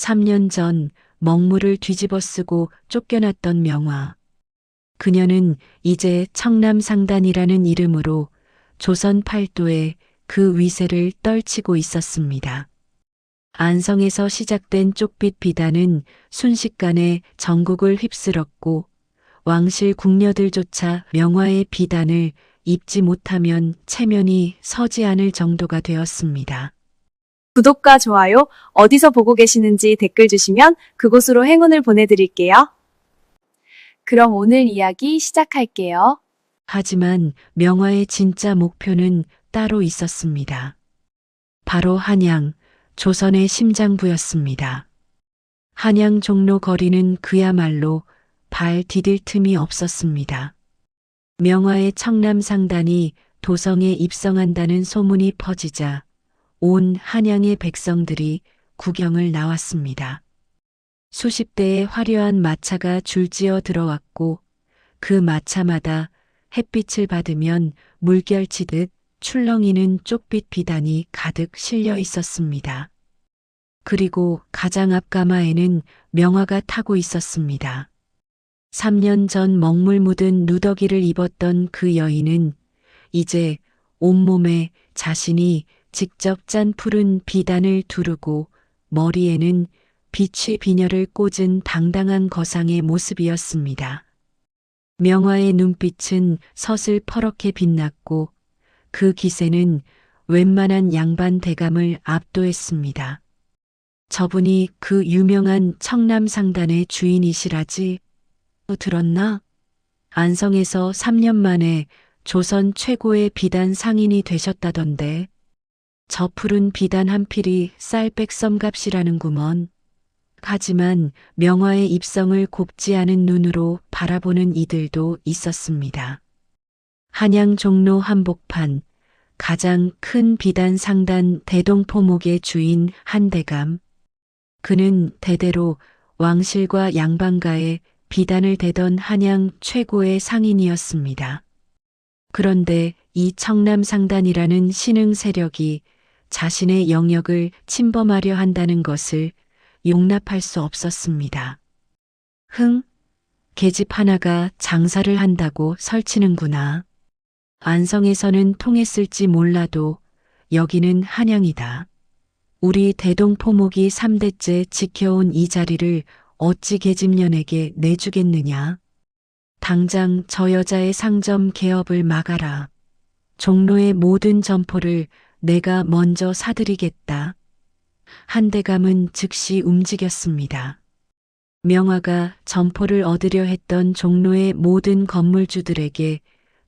3년 전 먹물을 뒤집어쓰고 쫓겨났던 명화. 그녀는 이제 청남상단이라는 이름으로 조선 팔도에 그 위세를 떨치고 있었습니다. 안성에서 시작된 쪽빛 비단은 순식간에 전국을 휩쓸었고 왕실 궁녀들조차 명화의 비단을 입지 못하면 체면이 서지 않을 정도가 되었습니다. 구독과 좋아요, 어디서 보고 계시는지 댓글 주시면 그곳으로 행운을 보내드릴게요. 그럼 오늘 이야기 시작할게요. 하지만 명화의 진짜 목표는 따로 있었습니다. 바로 한양, 조선의 심장부였습니다. 한양 종로 거리는 그야말로 발 디딜 틈이 없었습니다. 명화의 청남상단이 도성에 입성한다는 소문이 퍼지자 온 한양의 백성들이 구경을 나왔습니다. 수십 대의 화려한 마차가 줄지어 들어왔고 그 마차마다 햇빛을 받으면 물결치듯 출렁이는 쪽빛 비단이 가득 실려 있었습니다. 그리고 가장 앞 가마에는 명화가 타고 있었습니다. 3년 전 먹물 묻은 누더기를 입었던 그 여인은 이제 온몸에 자신이 직접 짠 푸른 비단을 두르고 머리에는 빛의 비녀를 꽂은 당당한 거상의 모습이었습니다. 명화의 눈빛은 서슬 퍼렇게 빛났고 그 기세는 웬만한 양반 대감을 압도했습니다. 저분이 그 유명한 청남상단의 주인이시라지 들었나? 안성에서 3년 만에 조선 최고의 비단 상인이 되셨다던데 저 푸른 비단 한 필이 쌀백섬값이라는구먼. 하지만 명화의 입성을 곱지 않은 눈으로 바라보는 이들도 있었습니다. 한양 종로 한복판 가장 큰 비단 상단 대동포목의 주인 한대감. 그는 대대로 왕실과 양반가에 비단을 대던 한양 최고의 상인이었습니다. 그런데 이 청남상단이라는 신흥 세력이 자신의 영역을 침범하려 한다는 것을 용납할 수 없었습니다. 계집 하나가 장사를 한다고 설치는구나. 안성에서는 통했을지 몰라도 여기는 한양이다. 우리 대동포목이 3대째 지켜온 이 자리를 어찌 계집년에게 내주겠느냐. 당장 저 여자의 상점 개업을 막아라. 종로의 모든 점포를 내가 먼저 사들이겠다. 한대감은 즉시 움직였습니다. 명화가 점포를 얻으려 했던 종로의 모든 건물주들에게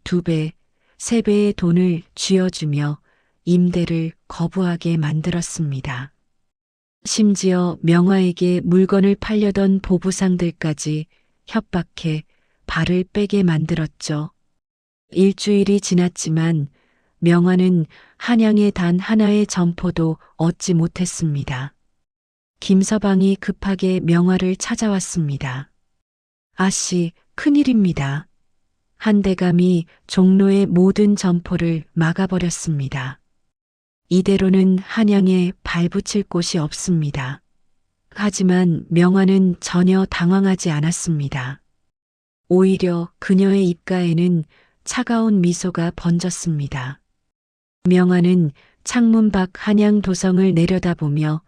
2배, 3배의 돈을 쥐어주며 임대를 거부하게 만들었습니다. 심지어 명화에게 물건을 팔려던 보부상들까지 협박해 발을 빼게 만들었죠. 일주일이 지났지만 명화는 한양에 단 하나의 점포도 얻지 못했습니다. 김서방이 급하게 명화를 찾아왔습니다. 아씨, 큰일입니다. 한대감이 종로의 모든 점포를 막아버렸습니다. 이대로는 한양에 발붙일 곳이 없습니다. 하지만 명화는 전혀 당황하지 않았습니다. 오히려 그녀의 입가에는 차가운 미소가 번졌습니다. 명화는 창문 밖 한양 도성을 내려다보며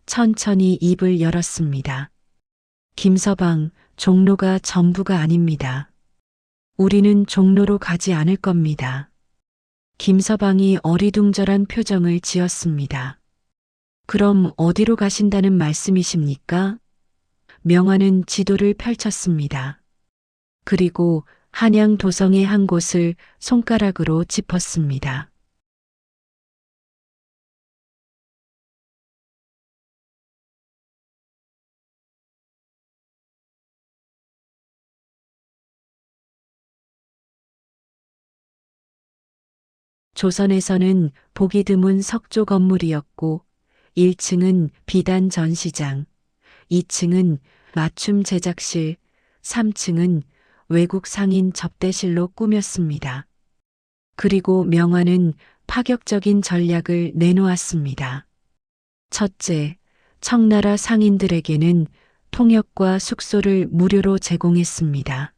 천천히 입을 열었습니다. 김서방, 종로가 전부가 아닙니다. 우리는 종로로 가지 않을 겁니다. 김서방이 어리둥절한 표정을 지었습니다. 그럼 어디로 가신다는 말씀이십니까? 명화는 지도를 펼쳤습니다. 그리고 한양 도성의 한 곳을 손가락으로 짚었습니다. 조선에서는 보기 드문 석조 건물이었고 1층은 비단 전시장, 2층은 맞춤 제작실, 3층은 외국 상인 접대실로 꾸몄습니다. 그리고 명화는 파격적인 전략을 내놓았습니다. 첫째, 청나라 상인들에게는 통역과 숙소를 무료로 제공했습니다.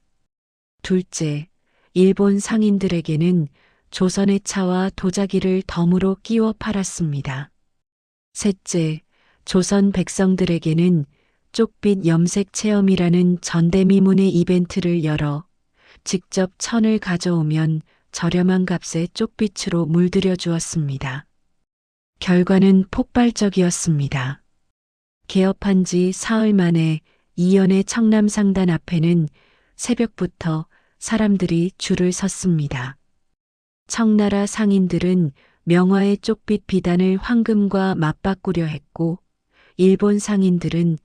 둘째, 일본 상인들에게는 조선의 차와 도자기를 덤으로 끼워 팔았습니다. 셋째, 조선 백성들에게는 쪽빛 염색 체험이라는 전대미문의 이벤트를 열어 직접 천을 가져오면 저렴한 값에 쪽빛으로 물들여 주었습니다. 결과는 폭발적이었습니다. 개업한 지 사흘 만에 이연의 청남상단 앞에는 새벽부터 사람들이 줄을 섰습니다. 청나라 상인들은 명화의 쪽빛 비단을 황금과 맞바꾸려 했고, 일본 상인들은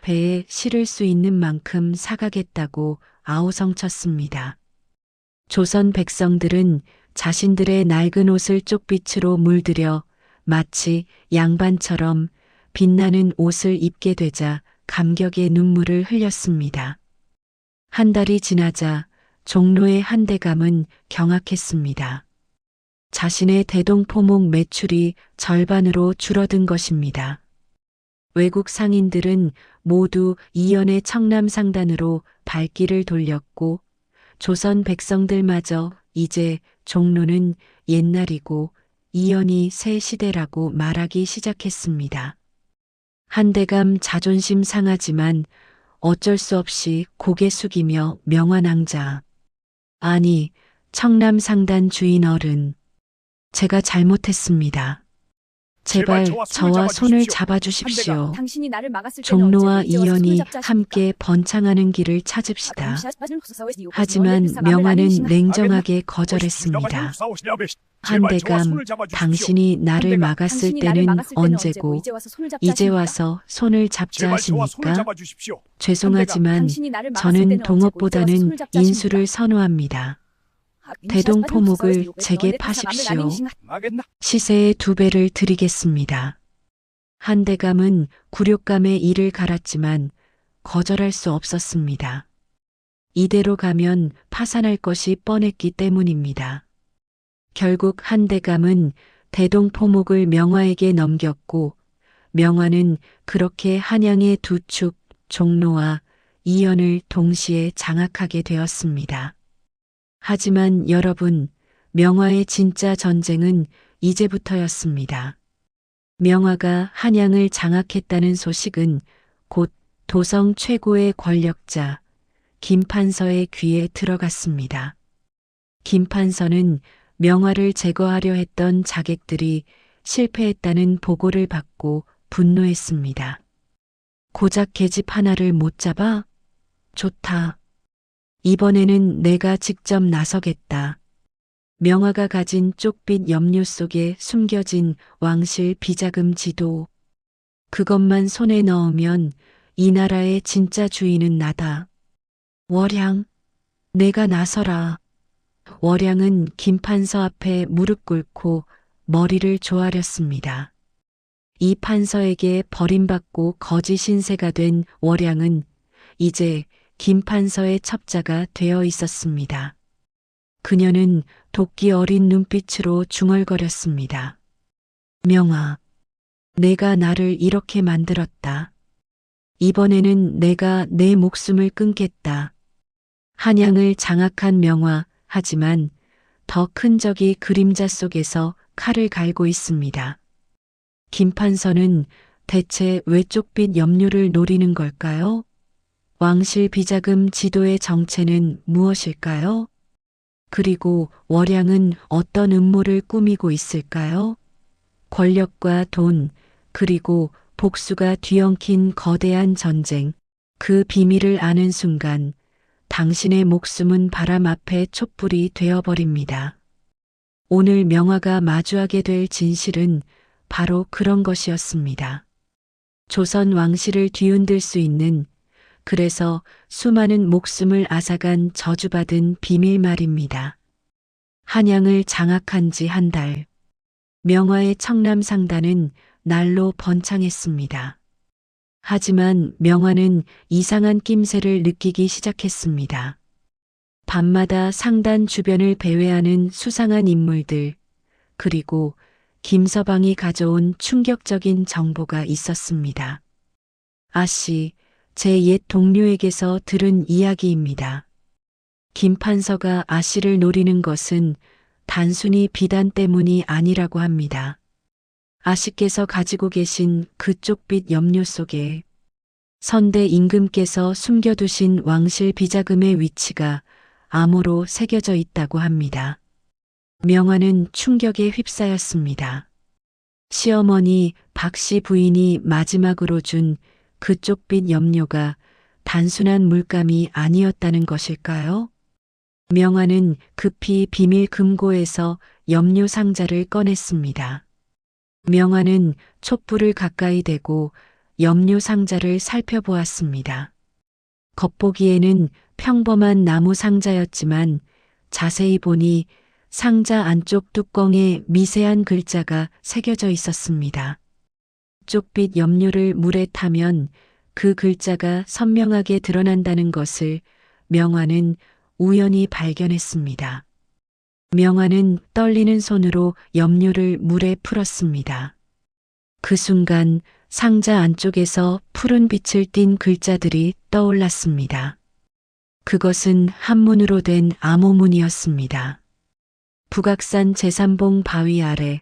배에 실을 수 있는 만큼 사가겠다고 아우성쳤습니다. 조선 백성들은 자신들의 낡은 옷을 쪽빛으로 물들여 마치 양반처럼 빛나는 옷을 입게 되자 감격의 눈물을 흘렸습니다. 한 달이 지나자 종로의 한대감은 경악했습니다. 자신의 대동포목 매출이 절반으로 줄어든 것입니다. 외국 상인들은 모두 이연의 청남상단으로 발길을 돌렸고, 조선 백성들마저 이제 종로는 옛날이고 이연이 새 시대라고 말하기 시작했습니다. 한대감 자존심 상하지만 어쩔 수 없이 고개 숙이며 명화낭자. 아니, 청남상단 주인 어른. 제가 잘못했습니다. 제발 저와 손을 잡아주십시오. 당신이 나를 막았을 때는 종로와 언제고 이제 와서 손을 이연이 잡자 하십니까? 함께 번창하는 길을 찾읍시다. 하지만 하지만 명화는 냉정하게 거절했습니다. 한대감, 당신이 나를 막았을 때는 언제고 이제 와서 손을 잡자 하십니까? 죄송하지만 저는 동업보다는 인수를 선호합니다. 대동포목을 제게 파십시오. 시세의 2배를 드리겠습니다. 한대감은 굴욕감에 이를 갈았지만 거절할 수 없었습니다. 이대로 가면 파산할 것이 뻔했기 때문입니다. 결국 한대감은 대동포목을 명화에게 넘겼고, 명화는 그렇게 한양의 두 축, 종로와 이연을 동시에 장악하게 되었습니다. 하지만 여러분, 명화의 진짜 전쟁은 이제부터였습니다. 명화가 한양을 장악했다는 소식은 곧 도성 최고의 권력자 김판서의 귀에 들어갔습니다. 김판서는 명화를 제거하려 했던 자객들이 실패했다는 보고를 받고 분노했습니다. 고작 계집 하나를 못 잡아? 좋다. 이번에는 내가 직접 나서겠다. 명화가 가진 쪽빛 염료 속에 숨겨진 왕실 비자금 지도. 그것만 손에 넣으면 이 나라의 진짜 주인은 나다. 월양, 내가 나서라. 월양은 김판서 앞에 무릎 꿇고 머리를 조아렸습니다. 이 판서에게 버림받고 거지 신세가 된 월양은 이제 김판서의 첩자가 되어 있었습니다. 그녀는 도끼 어린 눈빛으로 중얼거렸습니다. 명화, 내가 나를 이렇게 만들었다. 이번에는 내가 내 목숨을 끊겠다. 한양을 장악한 명화, 하지만 더 큰 적이 그림자 속에서 칼을 갈고 있습니다. 김판서는 대체 왜 쪽빛 염료를 노리는 걸까요? 왕실 비자금 지도의 정체는 무엇일까요? 그리고 월양은 어떤 음모를 꾸미고 있을까요? 권력과 돈, 그리고 복수가 뒤엉킨 거대한 전쟁, 그 비밀을 아는 순간 당신의 목숨은 바람 앞에 촛불이 되어버립니다. 오늘 명화가 마주하게 될 진실은 바로 그런 것이었습니다. 조선 왕실을 뒤흔들 수 있는, 그래서 수많은 목숨을 앗아간 저주받은 비밀 말입니다. 한양을 장악한 지 한 달, 명화의 청남상단은 날로 번창했습니다. 하지만 명화는 이상한 낌새를 느끼기 시작했습니다. 밤마다 상단 주변을 배회하는 수상한 인물들, 그리고 김서방이 가져온 충격적인 정보가 있었습니다. 아씨, 제 옛 동료에게서 들은 이야기입니다. 김 판서가 아씨를 노리는 것은 단순히 비단 때문이 아니라고 합니다. 아씨께서 가지고 계신 그 쪽빛 염료 속에 선대 임금께서 숨겨두신 왕실 비자금의 위치가 암호로 새겨져 있다고 합니다. 명화는 충격에 휩싸였습니다. 시어머니 박씨 부인이 마지막으로 준 그 쪽빛 염료가 단순한 물감이 아니었다는 것일까요? 명화는 급히 비밀 금고에서 염료 상자를 꺼냈습니다. 명화는 촛불을 가까이 대고 염료 상자를 살펴보았습니다. 겉보기에는 평범한 나무 상자였지만 자세히 보니 상자 안쪽 뚜껑에 미세한 글자가 새겨져 있었습니다. 쪽빛 염료를 물에 타면 그 글자가 선명하게 드러난다는 것을 명화는 우연히 발견했습니다. 명화는 떨리는 손으로 염료를 물에 풀었습니다. 그 순간 상자 안쪽에서 푸른 빛을 띤 글자들이 떠올랐습니다. 그것은 한문으로 된 암호문이었습니다. 북악산 제3봉 바위 아래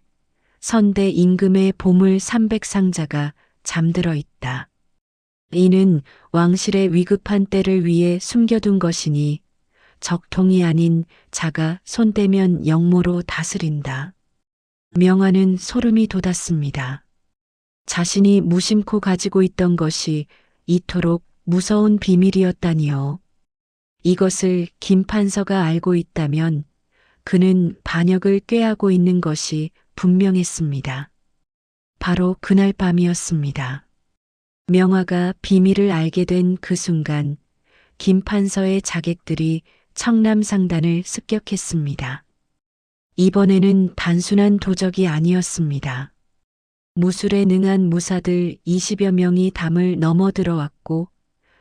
선대 임금의 보물 300상자가 잠들어 있다. 이는 왕실의 위급한 때를 위해 숨겨둔 것이니 적통이 아닌 자가 손대면 영모로 다스린다. 명화는 소름이 돋았습니다. 자신이 무심코 가지고 있던 것이 이토록 무서운 비밀이었다니요. 이것을 김 판서가 알고 있다면 그는 반역을 꾀하고 있는 것이 분명했습니다. 바로 그날 밤이었습니다. 명화가 비밀을 알게 된 그 순간 김 판서의 자객들이 청남상단을 습격했습니다. 이번에는 단순한 도적이 아니었습니다. 무술에 능한 무사들 20여 명이 담을 넘어들어왔고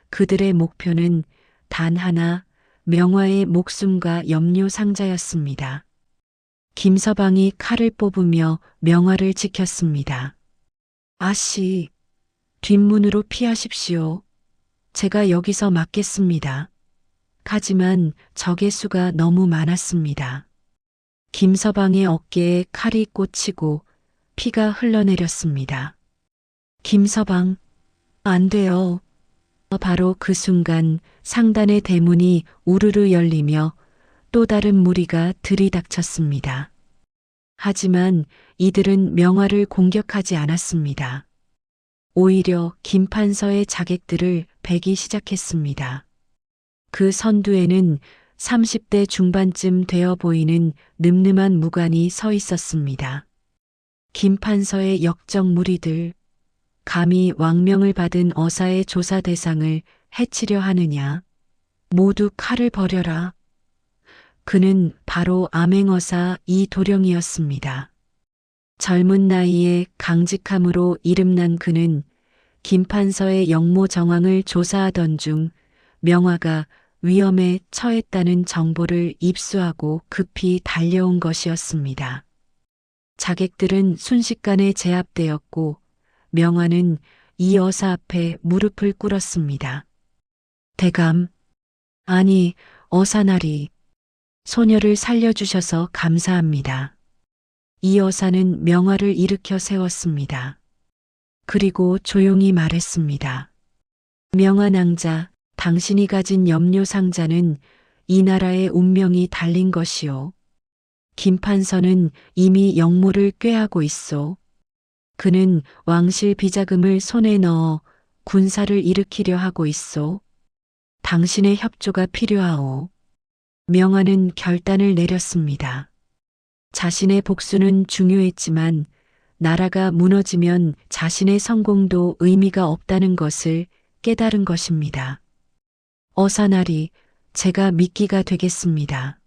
그들의 목표는 단 하나, 명화의 목숨과 염료 상자였습니다. 김서방이 칼을 뽑으며 명화를 지켰습니다. 아씨, 뒷문으로 피하십시오. 제가 여기서 막겠습니다. 하지만 적의 수가 너무 많았습니다. 김서방의 어깨에 칼이 꽂히고 피가 흘러내렸습니다. 김서방, 안 돼요. 바로 그 순간 상단의 대문이 우르르 열리며 또 다른 무리가 들이닥쳤습니다. 하지만 이들은 명화를 공격하지 않았습니다. 오히려 김 판서의 자객들을 베기 시작했습니다. 그 선두에는 30대 중반쯤 되어 보이는 늠름한 무관이 서 있었습니다. 김 판서의 역적 무리들, 감히 왕명을 받은 어사의 조사 대상을 해치려 하느냐. 모두 칼을 버려라. 그는 바로 암행어사 이도령이었습니다. 젊은 나이에 강직함으로 이름난 그는 김 판서의 영모 정황을 조사하던 중 명화가 위험에 처했다는 정보를 입수하고 급히 달려온 것이었습니다. 자객들은 순식간에 제압되었고 명화는 이 여사 앞에 무릎을 꿇었습니다. 대감, 아니 어사나리, 소녀를 살려주셔서 감사합니다. 이 여사는 명화를 일으켜 세웠습니다. 그리고 조용히 말했습니다. 명화 낭자, 당신이 가진 염료 상자는 이 나라의 운명이 달린 것이오. 김 판서는 이미 영모를 꾀하고 있소. 그는 왕실 비자금을 손에 넣어 군사를 일으키려 하고 있소. 당신의 협조가 필요하오. 명화는 결단을 내렸습니다. 자신의 복수는 중요했지만 나라가 무너지면 자신의 성공도 의미가 없다는 것을 깨달은 것입니다. 어사나리, 제가 미끼가 되겠습니다.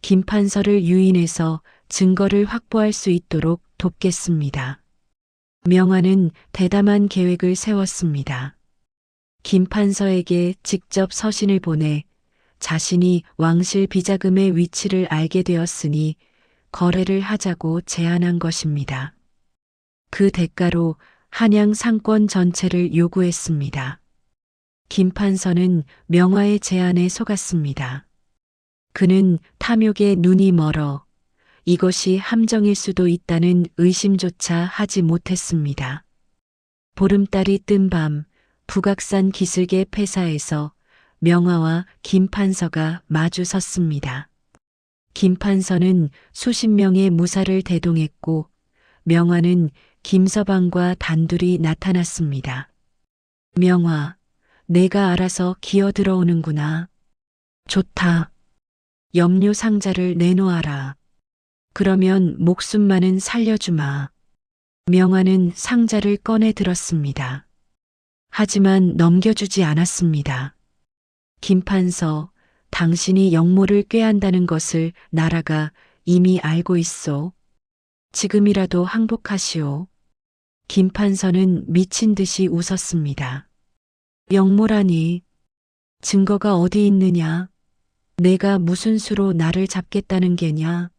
김 판서를 유인해서 증거를 확보할 수 있도록 돕겠습니다. 명화는 대담한 계획을 세웠습니다. 김 판서에게 직접 서신을 보내 자신이 왕실 비자금의 위치를 알게 되었으니 거래를 하자고 제안한 것입니다. 그 대가로 한양 상권 전체를 요구했습니다. 김판서는 명화의 제안에 속았습니다. 그는 탐욕에 눈이 멀어 이것이 함정일 수도 있다는 의심조차 하지 못했습니다. 보름달이 뜬 밤 북악산 기슭의 폐사에서 명화와 김판서가 마주 섰습니다. 김판서는 수십 명의 무사를 대동했고 명화는 김서방과 단둘이 나타났습니다. 명화, 내가 알아서 기어 들어오는구나. 좋다. 염료 상자를 내놓아라. 그러면 목숨만은 살려주마. 명화는 상자를 꺼내 들었습니다. 하지만 넘겨주지 않았습니다. 김판서, 당신이 영모를 꾀한다는 것을 나라가 이미 알고 있소. 지금이라도 항복하시오. 김판서는 미친 듯이 웃었습니다. 영모라니, 증거가 어디 있느냐? 내가 무슨 수로 나를 잡겠다는 게냐?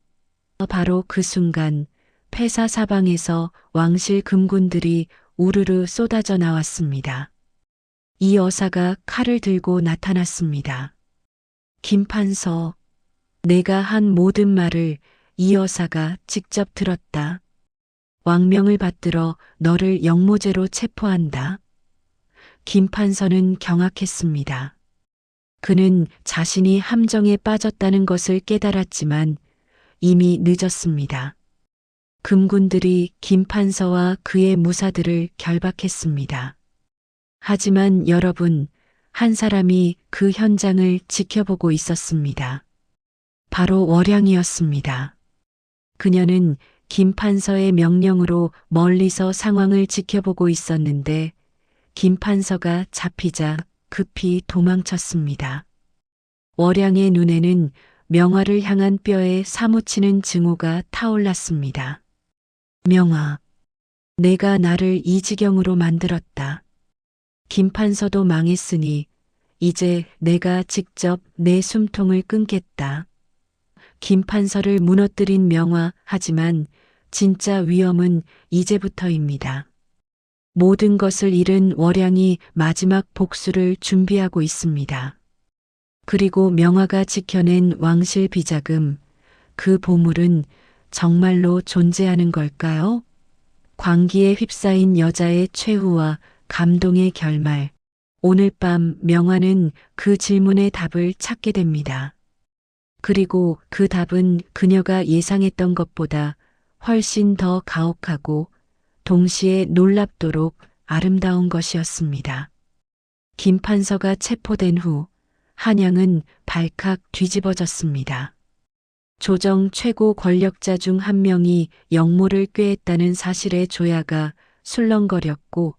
바로 그 순간 폐사 사방에서 왕실 금군들이 우르르 쏟아져 나왔습니다. 이 여사가 칼을 들고 나타났습니다. 김판서, 내가 한 모든 말을 이 여사가 직접 들었다. 왕명을 받들어 너를 영모죄로 체포한다. 김판서는 경악했습니다. 그는 자신이 함정에 빠졌다는 것을 깨달았지만 이미 늦었습니다. 금군들이 김판서와 그의 무사들을 결박했습니다. 하지만 여러분, 한 사람이 그 현장을 지켜보고 있었습니다. 바로 월양이었습니다. 그녀는 김판서의 명령으로 멀리서 상황을 지켜보고 있었는데 김판서가 잡히자 급히 도망쳤습니다. 월양의 눈에는 명화를 향한 뼈에 사무치는 증오가 타올랐습니다. 명화, 내가 나를 이 지경으로 만들었다. 김판서도 망했으니 이제 내가 직접 내 숨통을 끊겠다. 김판서를 무너뜨린 명화, 하지만 진짜 위험은 이제부터입니다. 모든 것을 잃은 월양이 마지막 복수를 준비하고 있습니다. 그리고 명화가 지켜낸 왕실 비자금, 그 보물은 정말로 존재하는 걸까요? 광기에 휩싸인 여자의 최후와 감동의 결말. 오늘 밤 명화는 그 질문의 답을 찾게 됩니다. 그리고 그 답은 그녀가 예상했던 것보다 훨씬 더 가혹하고 동시에 놀랍도록 아름다운 것이었습니다. 김판서가 체포된 후 한양은 발칵 뒤집어졌습니다. 조정 최고 권력자 중 한 명이 영모를 꾀했다는 사실의 조야가 술렁거렸고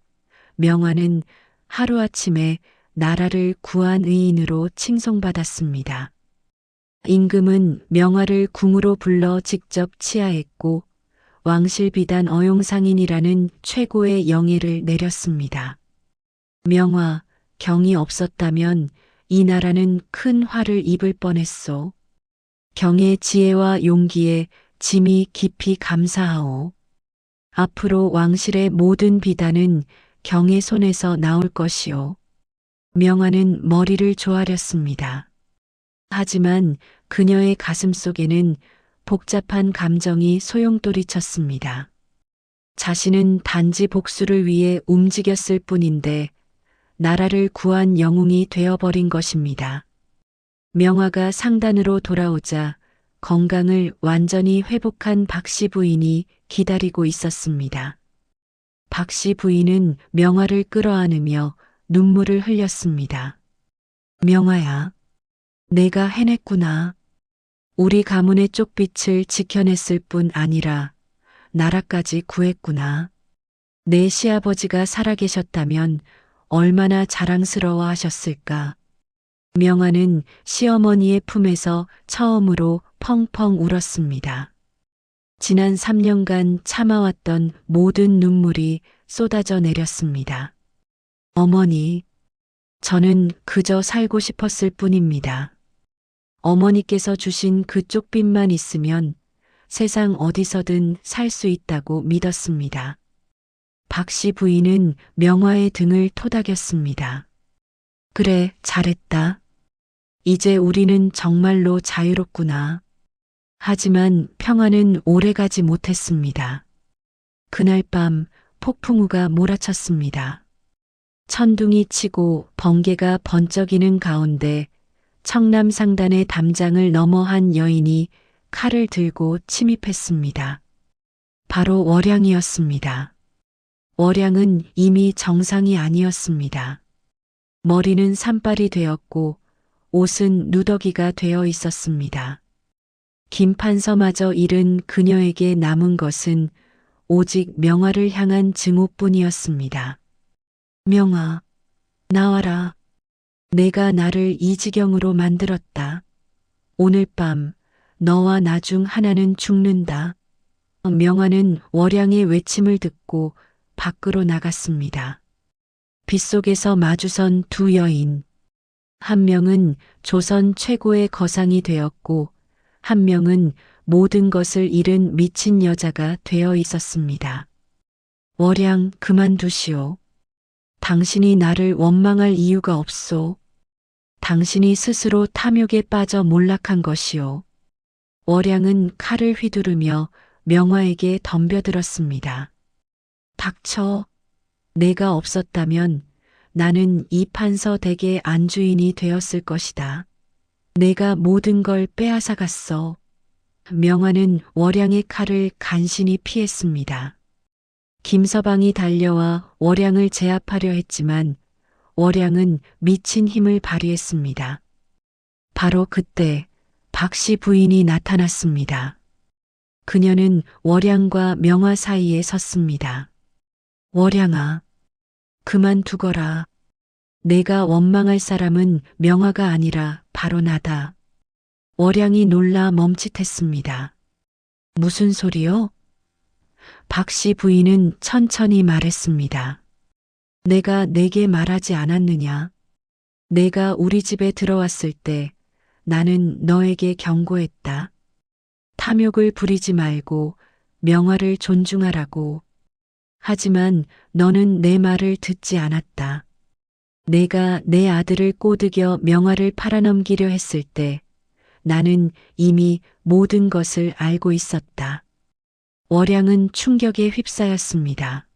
명화는 하루아침에 나라를 구한 의인으로 칭송받았습니다. 임금은 명화를 궁으로 불러 직접 치하했고 왕실 비단 어용상인이라는 최고의 영예를 내렸습니다. 명화, 경이 없었다면 이 나라는 큰 화를 입을 뻔했소. 경의 지혜와 용기에 짐이 깊이 감사하오. 앞으로 왕실의 모든 비단은 경의 손에서 나올 것이오. 명화는 머리를 조아렸습니다. 하지만 그녀의 가슴 속에는 복잡한 감정이 소용돌이쳤습니다. 자신은 단지 복수를 위해 움직였을 뿐인데 나라를 구한 영웅이 되어버린 것입니다. 명화가 상단으로 돌아오자 건강을 완전히 회복한 박씨 부인이 기다리고 있었습니다. 박씨 부인은 명화를 끌어안으며 눈물을 흘렸습니다. 명화야, 내가 해냈구나. 우리 가문의 쪽빛을 지켜냈을 뿐 아니라 나라까지 구했구나. 내 시아버지가 살아계셨다면 얼마나 자랑스러워 하셨을까. 명화는 시어머니의 품에서 처음으로 펑펑 울었습니다. 지난 3년간 참아왔던 모든 눈물이 쏟아져 내렸습니다. 어머니, 저는 그저 살고 싶었을 뿐입니다. 어머니께서 주신 그 쪽빛만 있으면 세상 어디서든 살 수 있다고 믿었습니다. 박씨 부인은 명화의 등을 토닥였습니다. 그래, 잘했다. 이제 우리는 정말로 자유롭구나. 하지만 평화는 오래가지 못했습니다. 그날 밤 폭풍우가 몰아쳤습니다. 천둥이 치고 번개가 번쩍이는 가운데 청남상단의 담장을 넘어 한 여인이 칼을 들고 침입했습니다. 바로 월양이었습니다. 월양은 이미 정상이 아니었습니다. 머리는 산발이 되었고 옷은 누더기가 되어 있었습니다. 김판서마저 잃은 그녀에게 남은 것은 오직 명화를 향한 증오뿐이었습니다. 명화, 나와라. 내가 나를 이 지경으로 만들었다. 오늘 밤 너와 나 중 하나는 죽는다. 명화는 월양의 외침을 듣고 밖으로 나갔습니다. 빗속에서 마주선 두 여인. 한 명은 조선 최고의 거상이 되었고 한 명은 모든 것을 잃은 미친 여자가 되어 있었습니다. 월양, 그만두시오. 당신이 나를 원망할 이유가 없소. 당신이 스스로 탐욕에 빠져 몰락한 것이오. 월양은 칼을 휘두르며 명화에게 덤벼들었습니다. 닥쳐. 내가 없었다면 나는 이 판서 댁의 안주인이 되었을 것이다. 내가 모든 걸 빼앗아갔어. 명화는 월양의 칼을 간신히 피했습니다. 김서방이 달려와 월양을 제압하려 했지만 월양은 미친 힘을 발휘했습니다. 바로 그때 박씨 부인이 나타났습니다. 그녀는 월양과 명화 사이에 섰습니다. 월양아, 그만두거라. 내가 원망할 사람은 명화가 아니라 바로 나다. 월양이 놀라 멈칫했습니다. 무슨 소리요? 박씨 부인은 천천히 말했습니다. 내가 내게 말하지 않았느냐? 내가 우리 집에 들어왔을 때 나는 너에게 경고했다. 탐욕을 부리지 말고 명화를 존중하라고. 하지만 너는 내 말을 듣지 않았다. 내가 내 아들을 꼬드겨 명화를 팔아넘기려 했을 때 나는 이미 모든 것을 알고 있었다. 월양은 충격에 휩싸였습니다.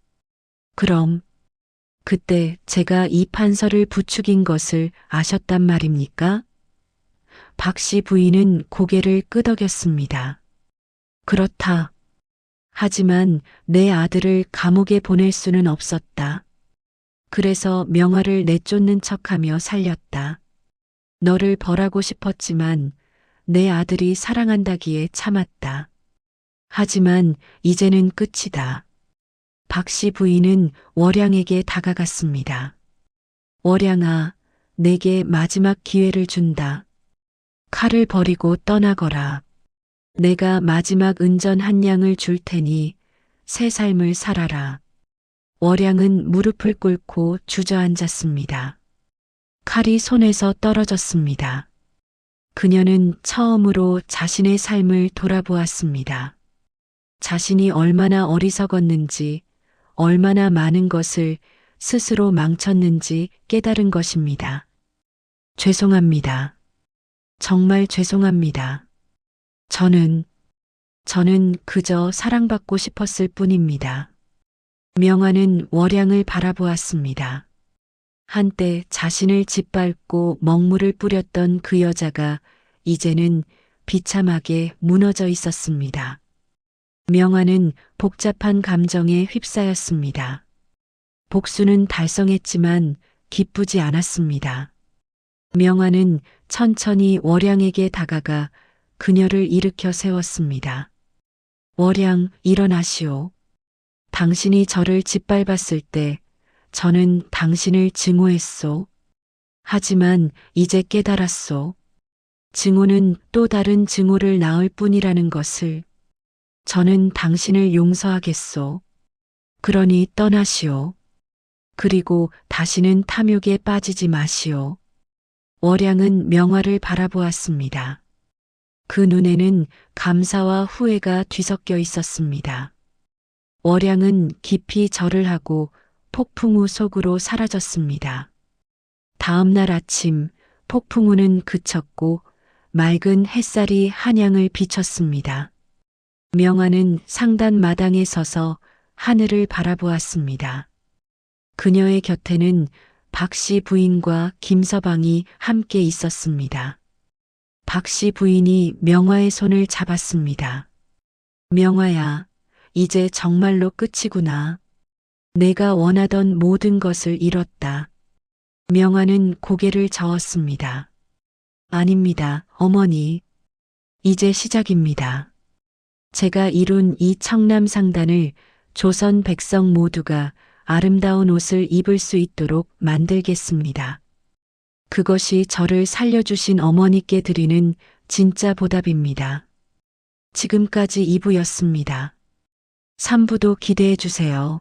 그럼 그때 제가 이 판서를 부추긴 것을 아셨단 말입니까? 박씨 부인은 고개를 끄덕였습니다. 그렇다. 하지만 내 아들을 감옥에 보낼 수는 없었다. 그래서 명화를 내쫓는 척하며 살렸다. 너를 벌하고 싶었지만 내 아들이 사랑한다기에 참았다. 하지만 이제는 끝이다. 박씨 부인은 월양에게 다가갔습니다. 월양아, 내게 마지막 기회를 준다. 칼을 버리고 떠나거라. 내가 마지막 은전 한 양을 줄 테니 새 삶을 살아라. 월양은 무릎을 꿇고 주저앉았습니다. 칼이 손에서 떨어졌습니다. 그녀는 처음으로 자신의 삶을 돌아보았습니다. 자신이 얼마나 어리석었는지, 얼마나 많은 것을 스스로 망쳤는지 깨달은 것입니다. 죄송합니다. 정말 죄송합니다. 저는 그저 사랑받고 싶었을 뿐입니다. 명화는 월양을 바라보았습니다. 한때 자신을 짓밟고 먹물을 뿌렸던 그 여자가 이제는 비참하게 무너져 있었습니다. 명화는 복잡한 감정에 휩싸였습니다. 복수는 달성했지만 기쁘지 않았습니다. 명화는 천천히 월양에게 다가가 그녀를 일으켜 세웠습니다. 월양, 일어나시오. 당신이 저를 짓밟았을 때 저는 당신을 증오했소. 하지만 이제 깨달았소. 증오는 또 다른 증오를 낳을 뿐이라는 것을. 저는 당신을 용서하겠소. 그러니 떠나시오. 그리고 다시는 탐욕에 빠지지 마시오. 월양은 명화를 바라보았습니다. 그 눈에는 감사와 후회가 뒤섞여 있었습니다. 월양은 깊이 절을 하고 폭풍우 속으로 사라졌습니다. 다음 날 아침 폭풍우는 그쳤고 맑은 햇살이 한양을 비췄습니다. 명화는 상단 마당에 서서 하늘을 바라보았습니다. 그녀의 곁에는 박씨 부인과 김서방이 함께 있었습니다. 박씨 부인이 명화의 손을 잡았습니다. 명화야, 이제 정말로 끝이구나. 내가 원하던 모든 것을 잃었다. 명화는 고개를 저었습니다. 아닙니다, 어머니. 이제 시작입니다. 제가 이룬 이 청남상단을 조선 백성 모두가 아름다운 옷을 입을 수 있도록 만들겠습니다. 그것이 저를 살려주신 어머니께 드리는 진짜 보답입니다. 지금까지 2부였습니다. 3부도 기대해 주세요.